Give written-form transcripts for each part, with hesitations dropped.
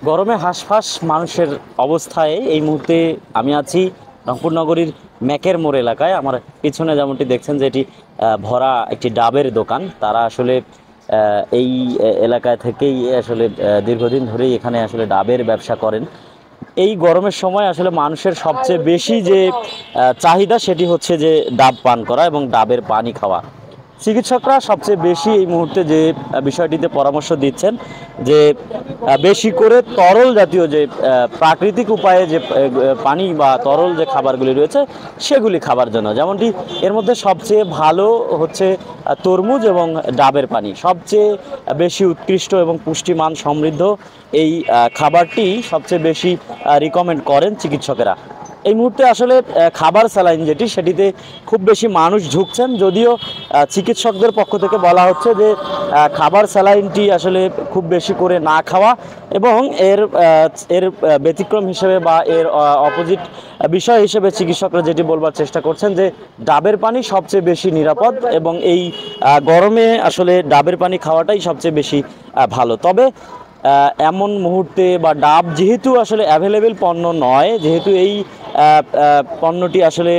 গরমে হাঁসফাঁস মানুষের অবস্থায় এই মুহূর্তে আমি আছি রংপুর নগরীর ম্যাকের মোড় এলাকায়। আমার পিছনে যেমনটি দেখছেন যে এটি ভরা একটি ডাবের দোকান। তারা আসলে এই এলাকায় থেকেই আসলে দীর্ঘদিন ধরেই এখানে আসলে ডাবের ব্যবসা করেন। এই গরমের সময় আসলে মানুষের সবচেয়ে বেশি যে চাহিদা সেটি হচ্ছে যে ডাব পান করা এবং ডাবের পানি খাওয়া। চিকিৎসকরা সবচেয়ে বেশি এই মুহূর্তে যে বিষয়টিতে পরামর্শ দিচ্ছেন যে বেশি করে তরল জাতীয় যে প্রাকৃতিক উপায়ে যে পানি বা তরল যে খাবারগুলি রয়েছে সেগুলি খাবার জন্য। যেমনটি এর মধ্যে সবচেয়ে ভালো হচ্ছে তরমুজ এবং ডাবের পানি, সবচেয়ে বেশি উৎকৃষ্ট এবং পুষ্টিমান সমৃদ্ধ এই খাবারটি সবচেয়ে বেশি রিকমেন্ড করেন চিকিৎসকেরা। এই মুহূর্তে আসলে খাবার স্যালাইন যেটি সেটিতে খুব বেশি মানুষ ঝুঁকছেন, যদিও চিকিৎসকদের পক্ষ থেকে বলা হচ্ছে যে খাবার স্যালাইনটি আসলে খুব বেশি করে না খাওয়া এবং এর এর ব্যতিক্রম হিসেবে বা এর অপোজিট বিষয় হিসেবে চিকিৎসকরা যেটি বলবার চেষ্টা করছেন যে ডাবের পানি সবচেয়ে বেশি নিরাপদ এবং এই গরমে আসলে ডাবের পানি খাওয়াটাই সবচেয়ে বেশি ভালো। তবে এমন মুহূর্তে বা ডাব যেহেতু আসলে অ্যাভেলেবেল পণ্য নয়, যেহেতু এই পণ্যটি আসলে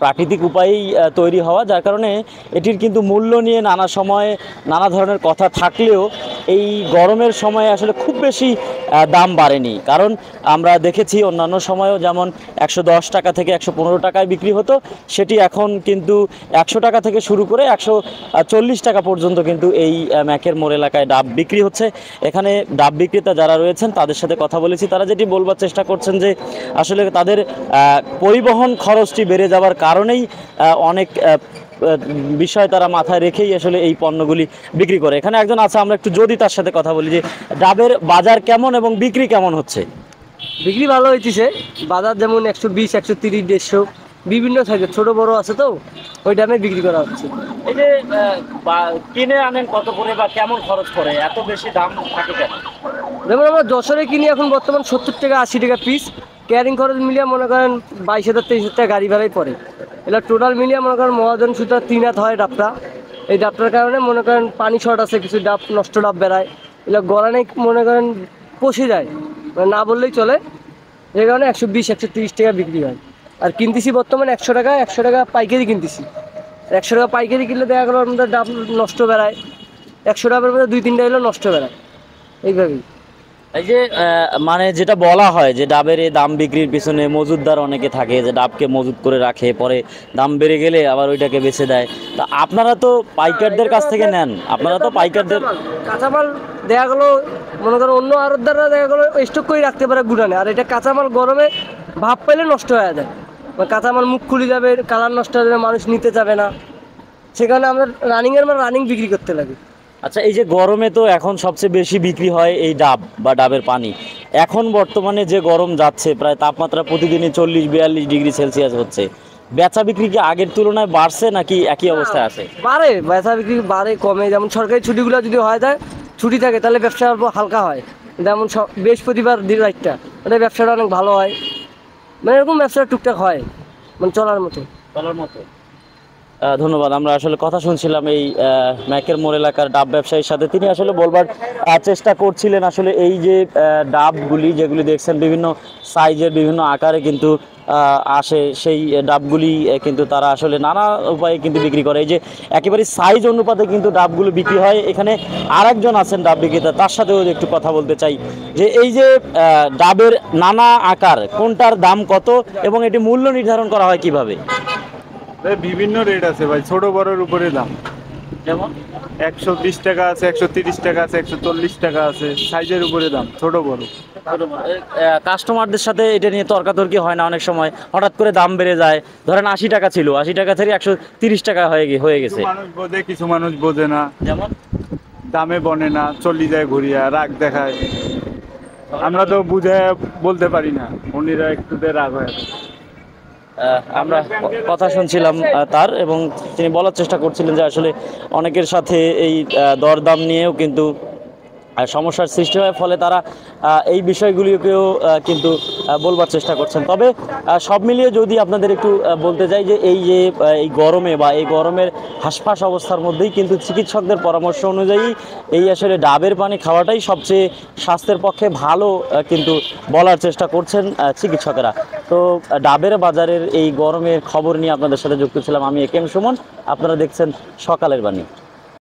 প্রাকৃতিক উপায়েই তৈরি হওয়া, যার কারণে এটির কিন্তু মূল্য নিয়ে নানা সময় নানা ধরনের কথা থাকলেও এই গরমের সময়ে আসলে খুব বেশি দাম বাড়েনি। কারণ আমরা দেখেছি অন্যান্য সময়েও যেমন 110 টাকা থেকে 115 টাকায় বিক্রি হতো, সেটি এখন কিন্তু 100 টাকা থেকে শুরু করে 140 টাকা পর্যন্ত কিন্তু এই ম্যাকের মোড় এলাকায় ডাব বিক্রি হচ্ছে। এখানে ডাব বিক্রেতা যারা রয়েছেন তাদের সাথে কথা বলেছি, তারা যেটি বলবার চেষ্টা করছেন যে আসলে তাদের পরিবহন খরচটি বেড়ে যাওয়ার কারণেই অনেক বিষয় তারা মাথায় রেখেই আসলে এই পণ্যগুলি বিক্রি করে। এখানে একজন আছে, আমরা একটু যদি তার সাথে কথা বলি যে ডাবের বাজার কেমন এবং বিক্রি কেমন হচ্ছে। বিক্রি ভালো হইতেছে। বাজার যেমন 120, 130, 150 বিভিন্ন থাকে, ছোট বড় আছে, তো ওই দামে বিক্রি করা হচ্ছে। এই যে কিনে আনেন কত করে বা কেমন খরচ করে, এত বেশি দাম থাকে কেন? যেমন আমরা যশোরে কিনি এখন বর্তমান 70 টাকা 80 টাকা পিস। ক্যারিং খরচ মিলিয়ে মনে করেন 22,000 23,000 টাকা গাড়ি ভাড়াই পড়ে। এগুলো টোটাল মিলিয়ে মনে করেন মহাজন সুতা 3 হাত হয় ডাবটা। এই ডাবটার কারণে মনে করেন পানি শর্ট আছে, কিছু ডাব নষ্ট ডাব বেড়ায়, এগুলো গলানে মনে করেন পচে যায়, মানে না বললেই চলে। এই কারণে 120 130 টাকা বিক্রি হয়। আর কিনতেছি বর্তমানে 100 টাকা পাইকারি কিনতেছি। 100 টাকা পাইকারি কিনলে দেখা গেলো আমাদের ডাব নষ্ট বেড়ায়, 100 টাকার মধ্যে 2-3টা হলেও নষ্ট বেড়ায়, এইভাবেই। এই যে মানে যেটা বলা হয় যে ডাবের এই দাম বিক্রির পিছনে মজুতদার অনেকে থাকে, যে ডাবকে মজুত করে রাখে, পরে দাম বেড়ে গেলে আবার ওইটাকে বেচে দেয়। তা আপনারা তো পাইকারদের কাছ থেকে নেন, আপনারা তো পাইকারদের কাঁচামাল দেখা গেলো মনে করো অন্য আড়তদাররা দেখা গেলো স্টক করে রাখতে পারে গুদানে, আর এটা কাঁচামাল গরমে ভাব পাইলে নষ্ট হয়ে যায়। মানে কাঁচামাল মুখ খুলে যাবে, কালার নষ্ট হয়ে যাবে, মানুষ নিতে যাবে না, সেখানে আমরা রানিংয়ের মাল রানিং বিক্রি করতে লাগে। আচ্ছা, এই যে গরমে তো এখন সবচেয়ে বেশি বিক্রি হয় এই ডাব বা ডাবের পানি। এখন বর্তমানে যে গরম যাচ্ছে, প্রায় তাপমাত্রা প্রতিদিনই 40-42 ডিগ্রি সেলসিয়াস হচ্ছে, বেচা বিক্রি কি আগের তুলনায় বাড়ছে নাকি একই অবস্থায় আছে? বাড়ে, ব্যবসা বিক্রি বাড়ে কমে। যেমন সরকারি ছুটিগুলো যদি হয় যায়, ছুটি থাকে, তাহলে ব্যবসা অল্প হালকা হয়। যেমন বৃহস্পতিবার দিন রাতটা, ওটা ব্যবসাটা অনেক ভালো হয়। মানে এরকম ব্যবসা টুকটাক হয়, মানে চলার মতো। বলার মতো। ধন্যবাদ। আমরা আসলে কথা শুনছিলাম এই ম্যাকের মোড় এলাকার ডাব ব্যবসায়ীর সাথে। তিনি আসলে বলবার চেষ্টা করছিলেন আসলে এই যে ডাবগুলি যেগুলি দেখছেন বিভিন্ন সাইজের বিভিন্ন আকারে কিন্তু আসে, সেই ডাবগুলি কিন্তু তারা আসলে নানা উপায়ে কিন্তু বিক্রি করে। এই যে একেবারে সাইজ অনুপাতে কিন্তু ডাবগুলো বিক্রি হয়। এখানে আরেকজন আছেন ডাব বিক্রেতা, তার সাথেও একটু কথা বলতে চাই যে এই যে ডাবের নানা আকার কোনটার দাম কত এবং এটি মূল্য নির্ধারণ করা হয় কিভাবে? বিভিন্ন রেট আছে ভাই, ছোট বড়োর উপরে দাম। যেমন 120 টাকা আছে, 130 টাকা আছে, 140 টাকা আছে, সাইজের উপরে দাম, ছোট বড়। কাস্টমারদের সাথে এটা নিয়ে তর্কাতর্কি হয় না? অনেক সময় হঠাৎ করে দাম বেড়ে যায়, ধরেন 80 টাকা ছিল, 80 টাকা থেকে 130 টাকা হয়ে গেছে। কিছু মানুষ বোঝে, কিছু মানুষ বোঝে না, যেমন দামে বনে না, চলি যায় ঘুরিয়া, রাগ দেখায়। আমরা তো বুঝে বলতে পারি না, উনিরা একটুতে রাগ হয়। আমরা কথা শুনছিলাম তার, এবং তিনি বলার চেষ্টা করছিলেন যে আসলে অনেকের সাথে এই দরদাম নিয়েও কিন্তু সমস্যার সৃষ্টি হয়, ফলে তারা এই বিষয়গুলিকেও কিন্তু বলবার চেষ্টা করছেন। তবে সব মিলিয়ে যদি আপনাদের একটু বলতে চাই যে এই গরমে বা এই গরমের হাঁসফাঁস অবস্থার মধ্যেই কিন্তু চিকিৎসকদের পরামর্শ অনুযায়ী এই আসলে ডাবের পানি খাওয়াটাই সবচেয়ে স্বাস্থ্যের পক্ষে ভালো কিন্তু বলার চেষ্টা করছেন চিকিৎসকেরা। তো ডাবের বাজারের এই গরমের খবর নিয়ে আপনাদের সাথে যুক্ত ছিলাম আমি এ কে এম সুমন। আপনারা দেখছেন সকালের বাণী।